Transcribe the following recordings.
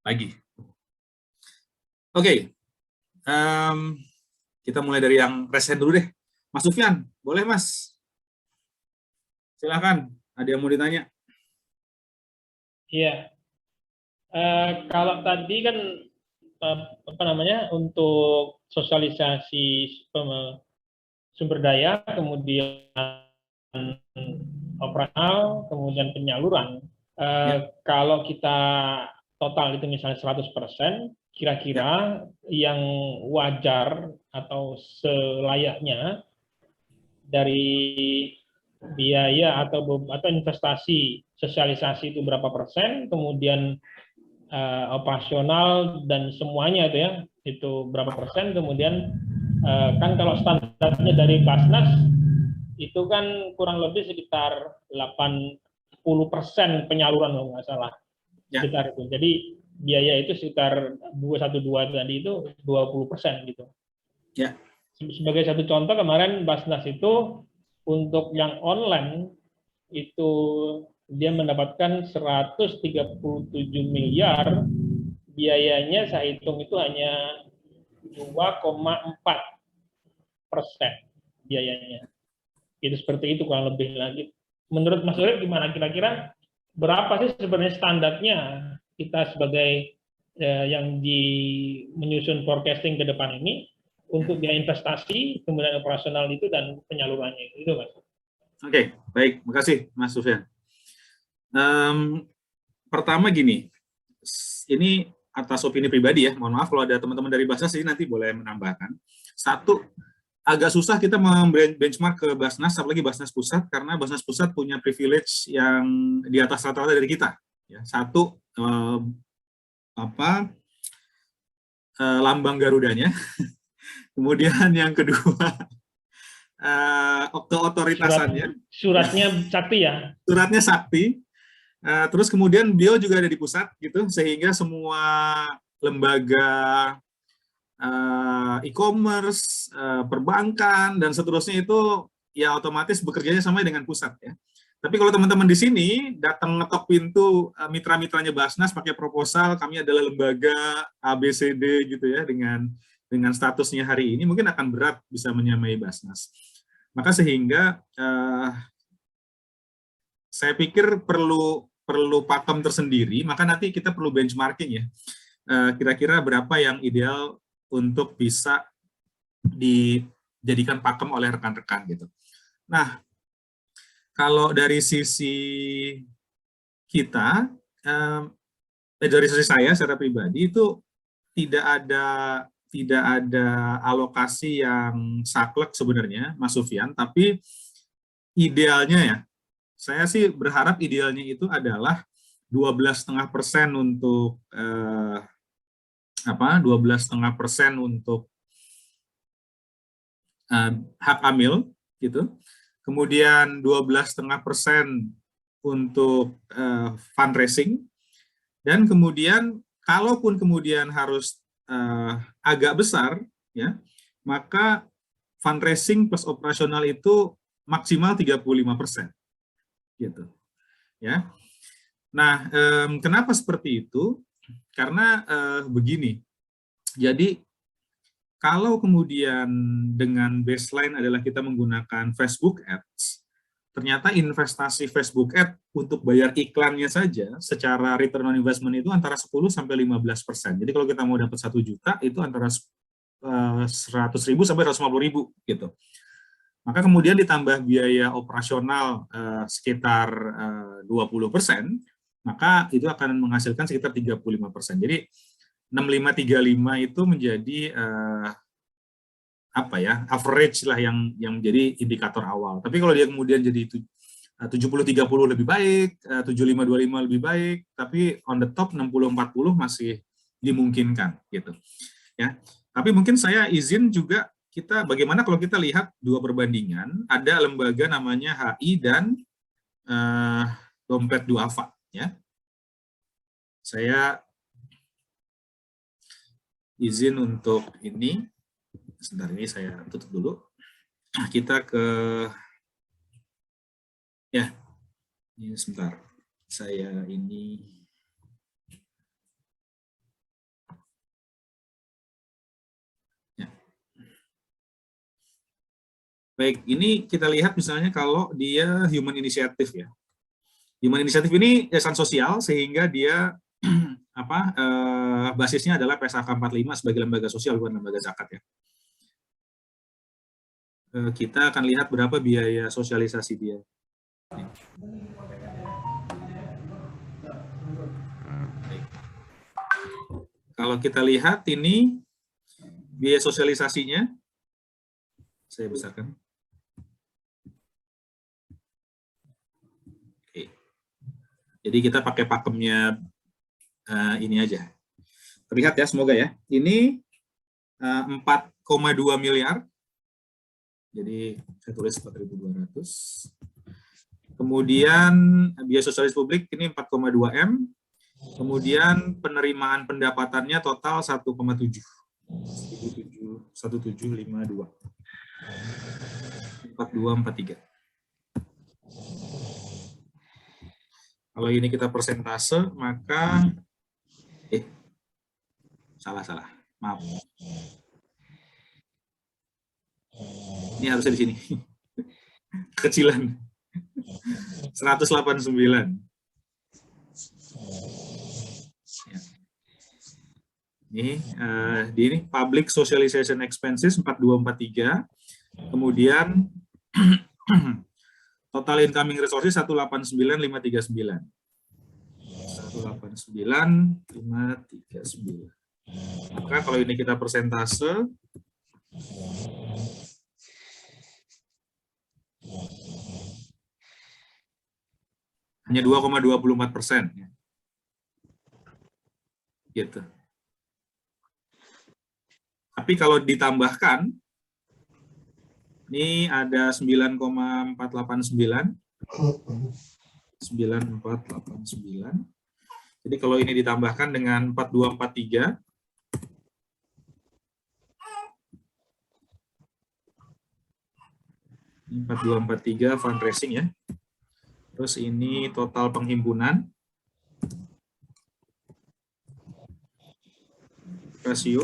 lagi. Oke, kita mulai dari yang present dulu deh. Mas Sufyan, boleh Mas? Silakan, ada yang mau ditanya? Iya, kalau tadi kan apa namanya untuk sosialisasi sumber daya, kemudian operasional, kemudian penyaluran. Ya. Kalau kita total itu misalnya 100%, Ya. kira-kira yang wajar atau selayaknya dari biaya atau investasi sosialisasi itu berapa persen, kemudian operasional dan semuanya itu berapa persen, kemudian kan kalau standarnya dari Basnas itu kan kurang lebih sekitar 80% penyaluran kalau nggak salah, Ya. sekitar itu. Jadi biaya itu sekitar 212 tadi itu 20% gitu. Ya. Sebagai satu contoh, kemarin Basnas itu untuk yang online itu dia mendapatkan 137 miliar, biayanya saya hitung itu hanya 2,4% biayanya. Itu seperti itu kurang lebih lagi. Menurut Mas Urip gimana, kira-kira berapa sih sebenarnya standarnya kita sebagai yang menyusun forecasting ke depan ini untuk biaya investasi, kemudian operasional itu dan penyalurannya itu, Mas? Oke, baik, makasih Mas Sufyan. Pertama gini, ini atas opini pribadi ya, mohon maaf kalau ada teman-teman dari Basnas ini nanti boleh menambahkan. Satu, agak susah kita benchmark ke Basnas, apalagi Basnas Pusat, karena Basnas Pusat punya privilege yang di atas rata-rata dari kita. Ya, satu, lambang Garudanya. Kemudian yang kedua, keotoritasannya. Suratnya sakti ya? Suratnya sakti. Terus kemudian beliau juga ada di pusat, gitu, sehingga semua lembaga e-commerce, perbankan, dan seterusnya itu ya otomatis bekerjanya sama dengan pusat ya. Tapi kalau teman-teman di sini datang ngetok pintu mitra-mitranya Basnas pakai proposal, kami adalah lembaga ABCD gitu ya, dengan statusnya hari ini, mungkin akan berat bisa menyamai Basnas. Maka sehingga saya pikir perlu pakem tersendiri, maka nanti kita perlu benchmarking ya. Kira-kira berapa yang ideal untuk bisa dijadikan pakem oleh rekan-rekan gitu. Nah, kalau dari sisi kita, dari sisi saya secara pribadi itu tidak ada alokasi yang saklek sebenarnya, Mas Sufyan, tapi idealnya ya, saya sih berharap idealnya itu adalah 12,5% untuk 12,5% untuk hak amil gitu. Kemudian 12,5% untuk fundraising, dan kemudian kalaupun kemudian harus agak besar ya, maka fundraising plus operasional itu maksimal 35% gitu ya. Nah, kenapa seperti itu? Karena begini, jadi kalau kemudian dengan baseline adalah kita menggunakan Facebook Ads, ternyata investasi Facebook Ads untuk bayar iklannya saja secara return on investment itu antara 10-15%. Jadi kalau kita mau dapat 1 juta itu antara 100.000 sampai 150.000 gitu. Maka kemudian ditambah biaya operasional sekitar 20%, maka itu akan menghasilkan sekitar 35%. Jadi 6535 itu menjadi average lah yang menjadi indikator awal. Tapi kalau dia kemudian jadi 70-30 lebih baik, 75-25 lebih baik, tapi on the top 60-40 masih dimungkinkan gitu. Ya. Tapi mungkin saya izin juga kita bagaimana kalau kita lihat dua perbandingan, ada lembaga namanya HI dan Dompet Duafa ya. Saya izin untuk ini. Sebentar, ini saya tutup dulu. Kita ke ya, ini sebentar. Saya ini Baik, ini kita lihat misalnya kalau dia human initiative ya. Human initiative ini yayasan sosial sehingga dia basisnya adalah PSAK 45 sebagai lembaga sosial bukan lembaga zakat ya. Kita akan lihat berapa biaya sosialisasi dia. Kalau kita lihat ini biaya sosialisasinya, saya besarkan. Oke. Jadi kita pakai pakemnya ini aja. Terlihat ya, semoga ya. Ini 4,2 miliar. Jadi saya tulis 4.200. Kemudian biaya sosialis publik ini 4,2 M. Kemudian penerimaan pendapatannya total 1,7. 1752. 4243. Kalau ini kita persentase, maka salah. Maaf. Ini harusnya di sini. Kecilan. 189. Ya. Ini di ini public socialization expenses 4243. Kemudian total incoming resources 189.539. 189.539. Maka kalau ini kita persentase, hanya 2,24%. Gitu. Tapi kalau ditambahkan, ini ada 9,489. 9,489. Jadi kalau ini ditambahkan dengan 4243, ini 4243 fundraising ya. Terus ini total penghimpunan, rasio,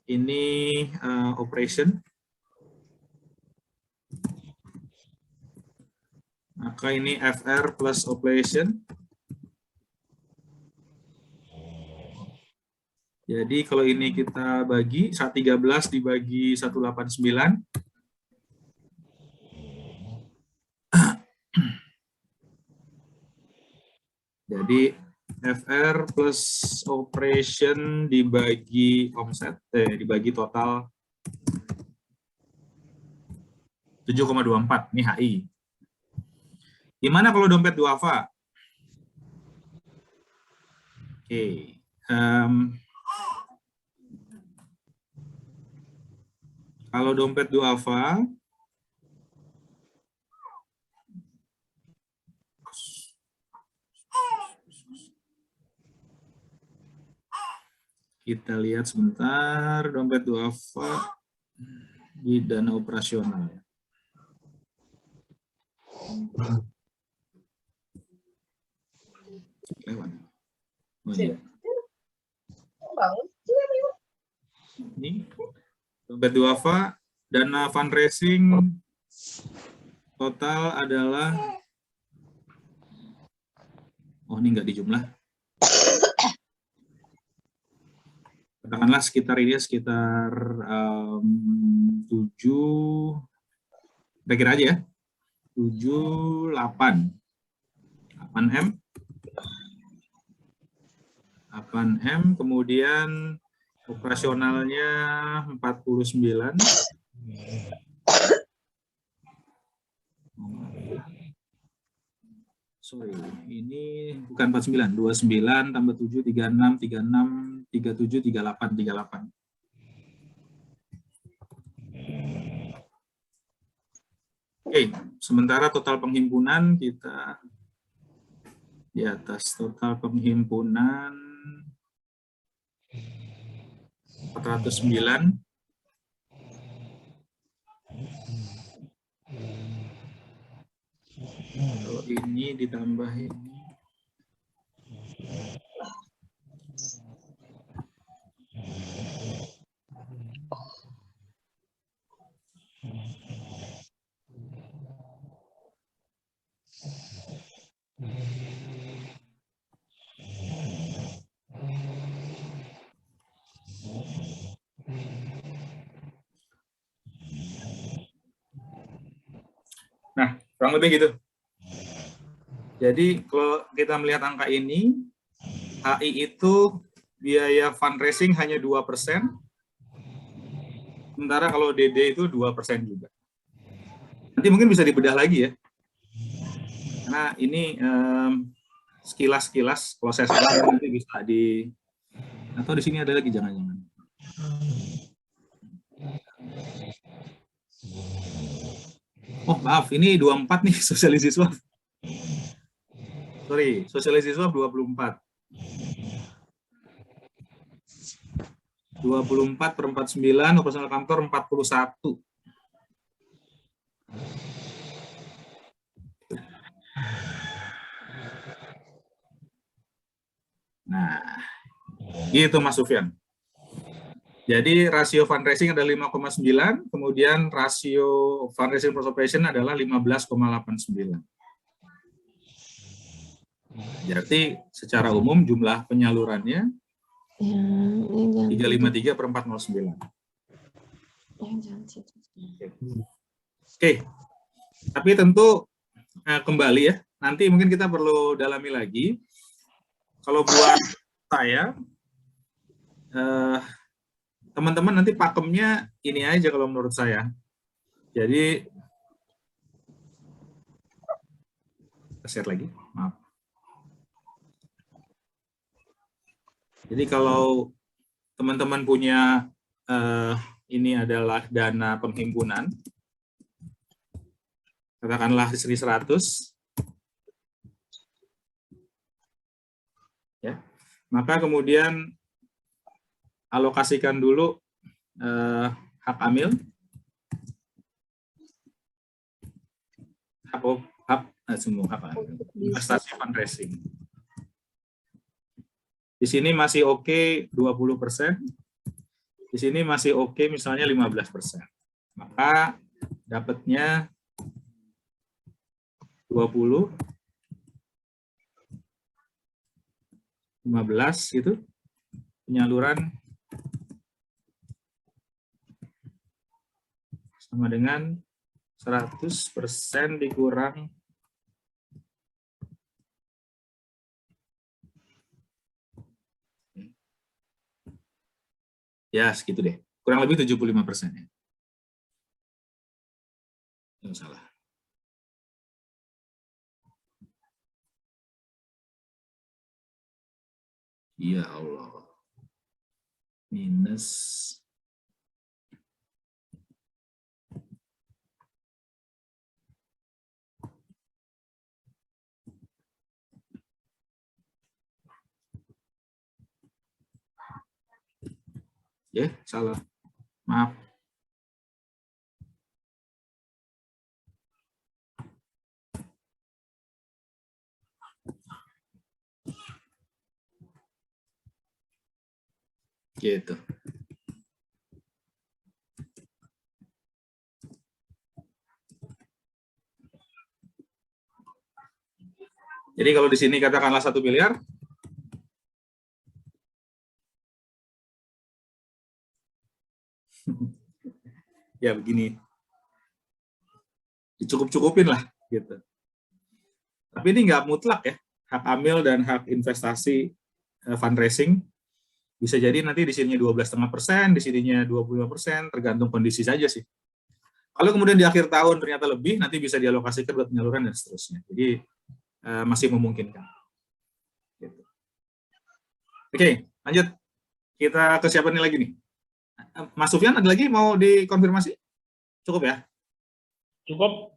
ini operation, maka ini FR plus operation. Jadi kalau ini kita bagi 13 dibagi 189, jadi FR plus operation dibagi omset, dibagi total 7,24, ini HI. Gimana kalau dompet duafa? Oke. Kalau dompet duafa, kita lihat sebentar dompet duafa di dana operasional. Lewat. Oh, iya. Ini dompet duafa, dana fundraising total adalah, oh ini nggak dijumlah. Katakanlah sekitar 7, kira-kira aja ya, 7, 8 M. 8M, kemudian operasionalnya 49. Sorry, ini bukan 49, 29 tambah 7, 36, 36, 37, 38, 38. Oke, sementara total penghimpunan kita di atas total penghimpunan 409. Kalau ini ditambah ini. Nah, kurang lebih gitu. Jadi kalau kita melihat angka ini, HI itu biaya fundraising hanya 2%, sementara kalau DD itu 2% juga. Nanti mungkin bisa dibedah lagi ya, karena ini sekilas-sekilas prosesnya nanti bisa atau di sini ada lagi jangan-jangan. Oh maaf, ini 24 nih sosialisasi swab. Sorry, sosialisasi swab 24. 24 per 49, operasional kantor 41. Nah, gitu Mas Sufyan. Jadi rasio fundraising adalah 5,9, kemudian rasio fundraising plus operation adalah 15,89. Jadi secara umum jumlah penyalurannya 353 per 409. Oke. Tapi tentu kembali ya, nanti mungkin kita perlu dalami lagi. Kalau buat saya, teman-teman nanti pakemnya ini aja kalau menurut saya. Jadi, share lagi, maaf. Jadi kalau teman-teman punya ini adalah dana penghimpunan, katakanlah 1.100, ya, maka kemudian alokasikan dulu hak amil, investasi fundraising. Di sini masih oke 20%, di sini masih oke misalnya 15%. Maka dapatnya 20, 15 gitu, penyaluran sama dengan 100% dikurang ya segitu deh, kurang lebih 75% ya. Nggak salah. Ya Allah. Minus. Ya, salah. Maaf. Gitu. Jadi kalau di sini katakanlah 1 miliar, ya begini, dicukup-cukupin lah gitu. Tapi ini nggak mutlak ya, hak amil dan hak investasi fundraising bisa jadi nanti di sininya 12,5%, di sininya 25%, tergantung kondisi saja sih. Kalau kemudian di akhir tahun ternyata lebih, nanti bisa dialokasikan buat penyaluran dan seterusnya. Jadi masih memungkinkan. Gitu. Oke, lanjut. Kita ke siapa nih lagi nih? Mas Sufyan ada lagi mau dikonfirmasi? Cukup ya? Cukup.